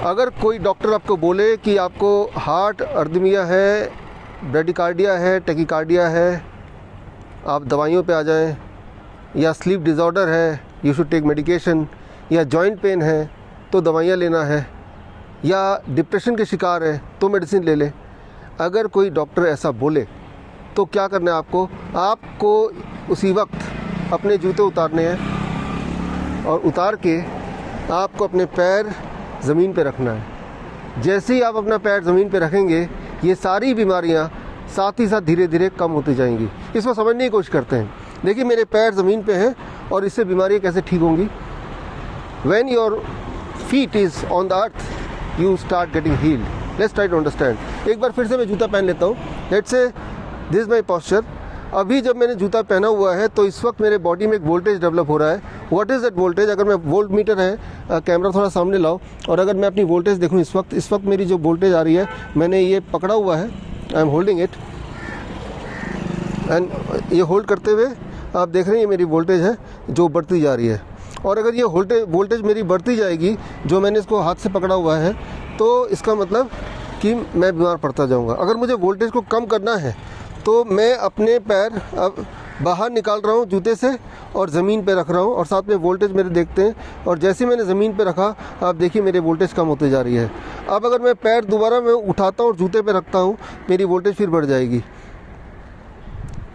अगर कोई डॉक्टर आपको बोले कि आपको हार्ट अर्दमिया है, ब्रेडिकार्डिया है, टेकिकार्डिया है, आप दवाइयों पे आ जाएं, या स्लीप डिसऑर्डर है, यू शुड टेक मेडिकेशन, या जॉइंट पेन है तो दवाइयाँ लेना है, या डिप्रेशन के शिकार है तो मेडिसिन ले ले। अगर कोई डॉक्टर ऐसा बोले तो क्या करना है आपको उसी वक्त अपने जूते उतारने हैं और उतार के आपको अपने पैर ज़मीन पे रखना है। जैसे ही आप अपना पैर ज़मीन पे रखेंगे ये सारी बीमारियां साथ ही साथ धीरे धीरे कम होती जाएंगी। इसको समझने की कोशिश करते हैं। देखिए मेरे पैर ज़मीन पे हैं और इससे बीमारियां कैसे ठीक होंगी। When your feet is on the earth, you start getting healed. Let's try to understand. एक बार फिर से मैं जूता पहन लेता हूँ। Let's say this is my posture. अभी जब मैंने जूता पहना हुआ है तो इस वक्त मेरे बॉडी में एक वोल्टेज डेवलप हो रहा है। What is that voltage? अगर मैं वोल्ट मीटर है, कैमरा थोड़ा सामने लाओ, और अगर मैं अपनी वोल्टेज देखूँ इस वक्त मेरी जो वोल्टेज आ रही है, मैंने ये पकड़ा हुआ है, I am holding it, and ये होल्ड करते हुए आप देख रहे हैं ये मेरी वोल्टेज है जो बढ़ती जा रही है। और अगर ये वोल्टेज मेरी बढ़ती जाएगी, जो मैंने इसको हाथ से पकड़ा हुआ है, तो इसका मतलब कि मैं बीमार पड़ता जाऊंगा। अगर मुझे वोल्टेज को कम करना है तो मैं अपने पैर अब बाहर निकाल रहा हूँ जूते से और ज़मीन पे रख रहा हूँ, और साथ में वोल्टेज मेरे देखते हैं, और जैसे मैंने ज़मीन पे रखा आप देखिए मेरी वोल्टेज कम होती जा रही है। अब अगर मैं पैर दोबारा मैं उठाता हूँ और जूते पे रखता हूँ, मेरी वोल्टेज फिर बढ़ जाएगी।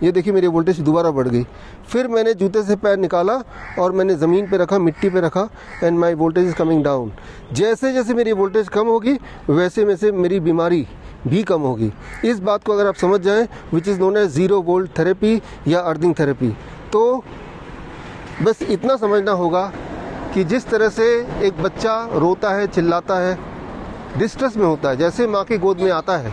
ये देखिए मेरी वोल्टेज दोबारा बढ़ गई। फिर मैंने जूते से पैर निकाला और मैंने ज़मीन पे रखा, मिट्टी पे रखा, and my voltage is coming down. जैसे जैसे मेरी वोल्टेज कम होगी वैसे वैसे मेरी बीमारी भी कम होगी। इस बात को अगर आप समझ जाएं, which is known as zero volt therapy या अर्थिंग थेरेपी, तो बस इतना समझना होगा कि जिस तरह से एक बच्चा रोता है, चिल्लाता है, डिस्ट्रेस में होता है, जैसे माँ की गोद में आता है,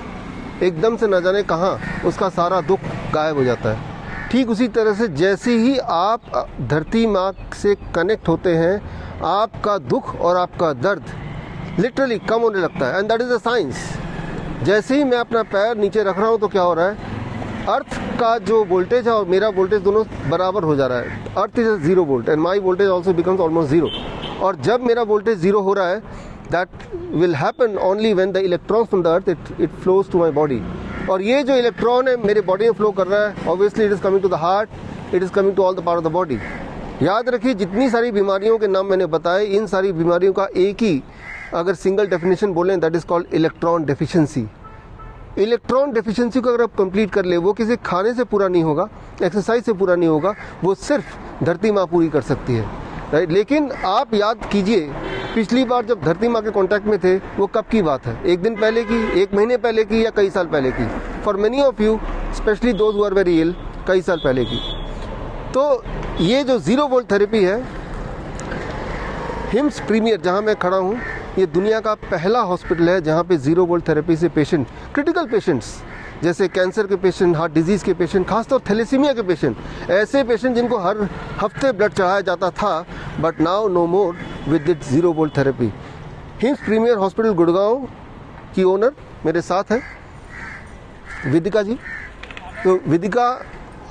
एकदम से न जाने कहाँ उसका सारा दुख गायब हो जाता है, ठीक उसी तरह से जैसे ही आप धरती माँ से कनेक्ट होते हैं, आपका दुख और आपका दर्द लिटरली कम होने लगता है। And that is a science. जैसे ही मैं अपना पैर नीचे रख रहा हूँ तो क्या हो रहा है, अर्थ का जो वोल्टेज है और मेरा वोल्टेज दोनों बराबर हो जा रहा है। Earth is a zero volt and my voltage also becomes almost zero. और जब मेरा वोल्टेज ज़ीरो हो रहा है, that will happen only when the electrons from the earth it flows to my body. और ये जो इलेक्ट्रॉन है मेरे बॉडी में फ्लो कर रहा है, obviously it is coming to the heart, it is coming to all the part of the body. याद रखिए जितनी सारी बीमारियों के नाम मैंने बताए, इन सारी बीमारियों का एक ही अगर सिंगल डेफिनेशन बोलें, that is called electron deficiency. Electron deficiency को अगर आप कंप्लीट कर ले, वो किसी खाने से पूरा नहीं होगा, एक्सरसाइज से पूरा नहीं होगा, वो सिर्फ धरती माँ पूरी कर सकती है, राइट। लेकिन आप याद कीजिए पिछली बार जब धरती माँ के कांटेक्ट में थे वो कब की बात है? एक दिन पहले की, एक महीने पहले की, या कई साल पहले की? For many of you specially those who are very ill, कई साल पहले की। तो ये जो ज़ीरो वोल्ट थेरेपी है, हिम्स प्रीमियर जहाँ मैं खड़ा हूँ, ये दुनिया का पहला हॉस्पिटल है जहाँ पे ज़ीरो वोल्ट थेरेपी से पेशेंट, क्रिटिकल पेशेंट्स जैसे कैंसर के पेशेंट, हार्ट डिजीज़ के पेशेंट, खासतौर थैलेसीमिया के पेशेंट, ऐसे पेशेंट जिनको हर हफ्ते ब्लड चढ़ाया जाता था, but now no more with it zero volt therapy. HIMS premier hospital Gurgaon की ओनर मेरे साथ है विदिका जी। तो विदिका,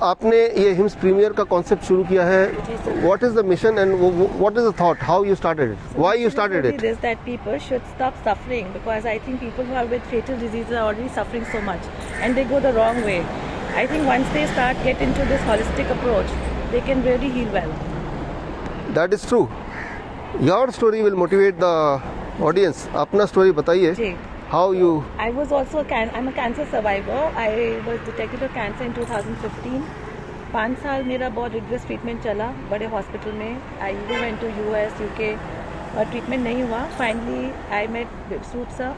आपने ये हिम्स प्रीमियर का कॉन्सेप्ट शुरू किया है, what is the mission and what is the thought, how you started it, why you started it? This that people should stop suffering, because I think people who are with fatal diseases are already suffering so much and they go the wrong way. I think once they get into this holistic approach, they can really heal well. That is true. Your story will motivate the audience. अपना story बताइए। जी। How you? I was also I'm a cancer survivor. I was detected with cancer in 2015. 5 साल मेरा बहुत regret treatment चला बड़े hospital में। I even went to US, UK और treatment नहीं हुआ। Finally I met Sood sir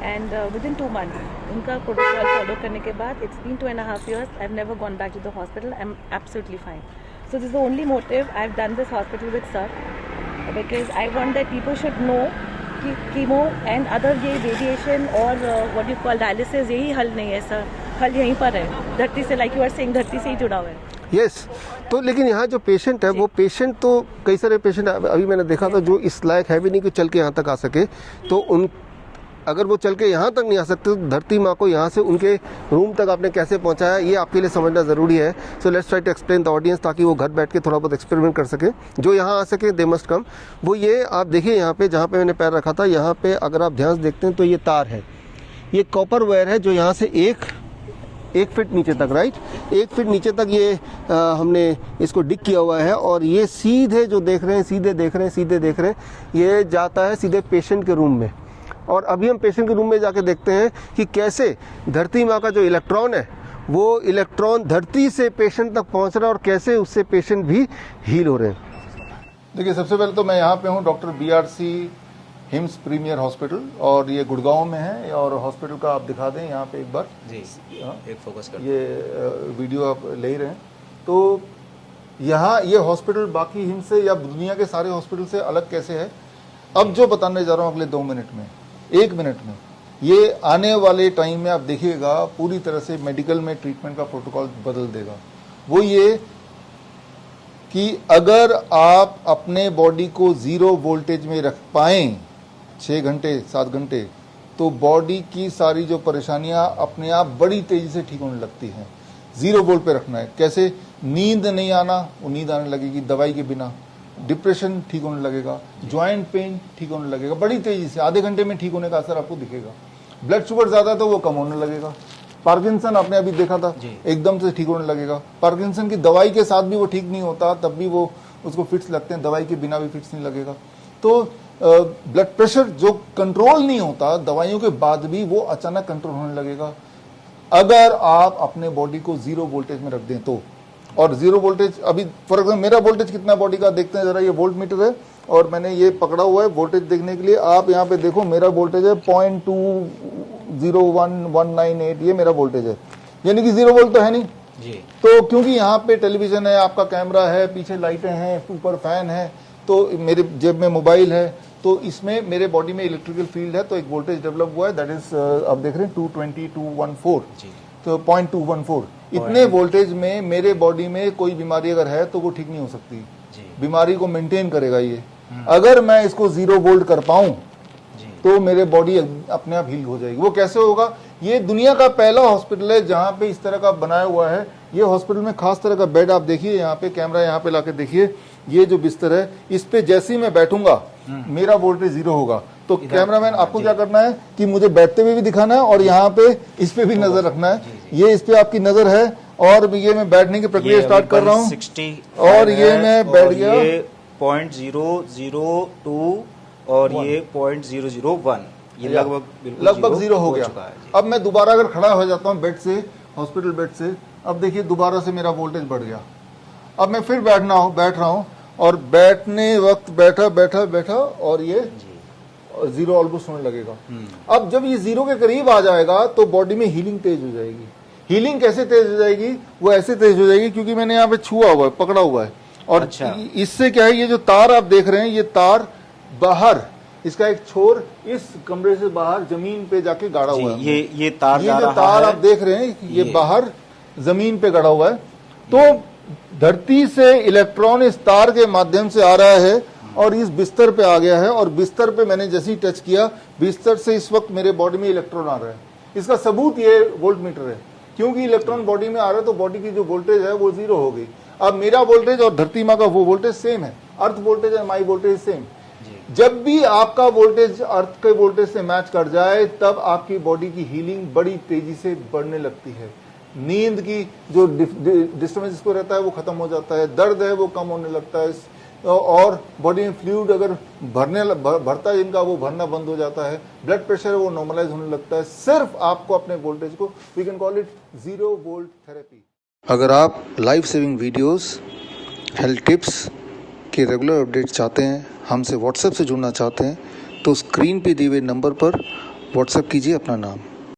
and within 2 months उनका प्रोटोकॉल फॉलो करने के बाद it's been 2.5 years. I've never gone back to the hospital. I'm absolutely fine. So this is the only motive I've done this hospital with sir, because I want that people should know कि chemo and other ये radiation और what you call dialysis यही हल नहीं है sir, हल यहीं पर है, धरती से, लाइक यू आर सेइंग, धरती से ही जुड़ा हुआ है। यस तो लेकिन यहाँ जो पेशेंट है, वो पेशेंट तो कई सारे पेशेंट अभी मैंने देखा था जो इस लायक है भी नहीं कि चल के यहाँ तक आ सके, तो अगर वो चल के यहाँ तक नहीं आ सकते तो धरती माँ को यहाँ से उनके रूम तक आपने कैसे पहुँचाया, ये आपके लिए समझना ज़रूरी है। So let's try to explain the audience, ताकि वो घर बैठ के थोड़ा बहुत एक्सपेरिमेंट कर सके। जो यहाँ आ सके दे मस्ट कम। वो ये आप देखिए यहाँ पे, जहाँ पे मैंने पैर रखा था, यहाँ पे अगर आप ध्यान से देखते हैं तो ये तार है, ये कॉपर वायर है जो यहाँ से एक फीट नीचे तक, राइट, 1 फीट नीचे तक ये हमने इसको डिग किया हुआ है। और ये सीधे जो देख रहे हैं, सीधे देख रहे हैं, ये जाता है सीधे पेशेंट के रूम में। और अभी हम पेशेंट के रूम में जाके देखते हैं कि कैसे धरती माँ का जो इलेक्ट्रॉन है, वो इलेक्ट्रॉन धरती से पेशेंट तक पहुंच रहा है और कैसे उससे पेशेंट भी हील हो रहे हैं। देखिए, सबसे पहले तो मैं यहाँ पे हूँ doctor BRC HIMS premier hospital, और ये गुड़गांव में है। और हॉस्पिटल का आप दिखा दें यहाँ पे एक बार जी, एक फोकस कर, ये वीडियो आप ले ही रहे हैं। तो यहाँ ये हॉस्पिटल बाकी हिम्स से या दुनिया के सारे हॉस्पिटल से अलग कैसे है, अब जो बताने जा रहा हूँ अगले 2 मिनट में, 1 मिनट में, ये आने वाले टाइम में आप देखिएगा पूरी तरह से मेडिकल में ट्रीटमेंट का प्रोटोकॉल बदल देगा। वो ये कि अगर आप अपने बॉडी को 0 वोल्टेज में रख पाएं 6 घंटे 7 घंटे, तो बॉडी की सारी जो परेशानियां अपने आप बड़ी तेजी से ठीक होने लगती हैं। 0 वोल्ट पे रखना है। कैसे? नींद नहीं आना, वो नींद आने लगेगी दवाई के बिना। डिप्रेशन ठीक होने लगेगा, ज्वाइंट पेन ठीक होने लगेगा बड़ी तेजी से, आधे घंटे में ठीक होने का असर आपको दिखेगा। ब्लड शुगर ज्यादा तो वो कम होने लगेगा। पार्किंसन आपने अभी देखा था, एकदम से ठीक होने लगेगा। पार्किंसन की दवाई के साथ भी वो ठीक नहीं होता, तब भी वो उसको फिट्स लगते हैं, दवाई के बिना भी फिट्स नहीं लगेगा। तो ब्लड प्रेशर जो कंट्रोल नहीं होता दवाइयों के बाद भी, वो अचानक कंट्रोल होने लगेगा अगर आप अपने बॉडी को 0 वोल्टेज में रख दें तो। और 0 वोल्टेज, अभी फॉर एग्जाम्पल मेरा वोल्टेज कितना बॉडी का देखते हैं जरा, ये वोल्ट मीटर है और मैंने ये पकड़ा हुआ है वोल्टेज देखने के लिए। आप यहाँ पे देखो, मेरा वोल्टेज है 0.201198, ये मेरा वोल्टेज है, यानी कि 0 वोल्ट तो है नहीं जी। तो क्योंकि यहाँ पे टेलीविजन है, आपका कैमरा है, पीछे लाइटें हैं, ऊपर फैन है, तो मेरे जेब में मोबाइल है, तो इसमें मेरे बॉडी में इलेक्ट्रिकल फील्ड है, तो एक वोल्टेज डेवलप हुआ है, दैट इज आप देख रहे हैं 220-214, तो 0.214। इतने वोल्टेज में मेरे बॉडी में कोई बीमारी अगर है तो वो ठीक नहीं हो सकती, बीमारी को मेंटेन करेगा ये। अगर मैं इसको 0 वोल्ट कर पाऊं तो मेरे बॉडी अपने आप हील हो जाएगी। वो कैसे होगा? ये दुनिया का पहला हॉस्पिटल है जहां पे इस तरह का बनाया हुआ है। ये हॉस्पिटल में खास तरह का बेड, आप देखिए यहाँ पे, कैमरा यहाँ पे लाके देखिए, ये जो बिस्तर है इस पे जैसे ही मैं बैठूंगा मेरा वोल्टेज 0 होगा। तो कैमरामैन आपको क्या करना है कि मुझे बैठते हुए भी दिखाना है और यहाँ पे इस पे भी नजर रखना है। ये इस पे आपकी नजर है और ये मैं बैठने की प्रक्रिया स्टार्ट कर रहा हूँ और ये मैं बैठ गया। 0.002 और ये 0.001, ये लगभग 0 हो गया। अब मैं दोबारा अगर खड़ा हो जाता हूँ बेड से, हॉस्पिटल बेड से, अब देखिए दोबारा से मेरा वोल्टेज बढ़ गया। अब मैं फिर बैठ रहा हूँ और बैठने वक्त बैठा और ये 0 ऑलमोस्ट होने लगेगा। अब जब ये 0 के करीब आ जाएगा तो बॉडी में हीलिंग तेज हो जाएगी। हीलिंग कैसे तेज हो जाएगी? वो ऐसे तेज हो जाएगी क्योंकि मैंने यहाँ पे छुआ हुआ है, पकड़ा हुआ है, और अच्छा। इससे क्या है, ये जो तार आप देख रहे हैं, ये तार बाहर, इसका एक छोर इस कमरे से बाहर जमीन पे जाके गाड़ा हुआ है। ये तार, ये जो तार आप देख रहे हैं, ये बाहर जमीन पे गड़ा हुआ है। तो धरती से इलेक्ट्रॉन इस तार के माध्यम से आ रहा है और इस बिस्तर पे आ गया है, और बिस्तर पे मैंने जैसे ही टच किया, बिस्तर से इस वक्त मेरे बॉडी में इलेक्ट्रॉन आ रहा है। इसका सबूत ये वोल्ट मीटर है, क्योंकि इलेक्ट्रॉन बॉडी में आ रहा है तो बॉडी की जो वोल्टेज है वो 0 हो गई। अब मेरा वोल्टेज और धरती माँ का वो वोल्टेज सेम है, earth voltage and my voltage same. जब भी आपका वोल्टेज अर्थ के वोल्टेज से मैच कर जाए, तब आपकी बॉडी की हीलिंग बड़ी तेजी से बढ़ने लगती है। नींद की जो डिस्टर्बेंस इसको रहता है वो खत्म हो जाता है, दर्द है वो कम होने लगता है, और बॉडी में फ्लूइड अगर भरता है जिनका, वो भरना बंद हो जाता है। ब्लड प्रेशर है वो नॉर्मलाइज होने लगता है। सिर्फ आपको अपने वोल्टेज को, we can call it 0 volt therapy. अगर आप life saving videos, health tips के रेगुलर अपडेट चाहते हैं, हमसे व्हाट्सएप से जुड़ना चाहते हैं, तो स्क्रीन पे दिए हुए नंबर पर व्हाट्सएप कीजिए अपना नाम।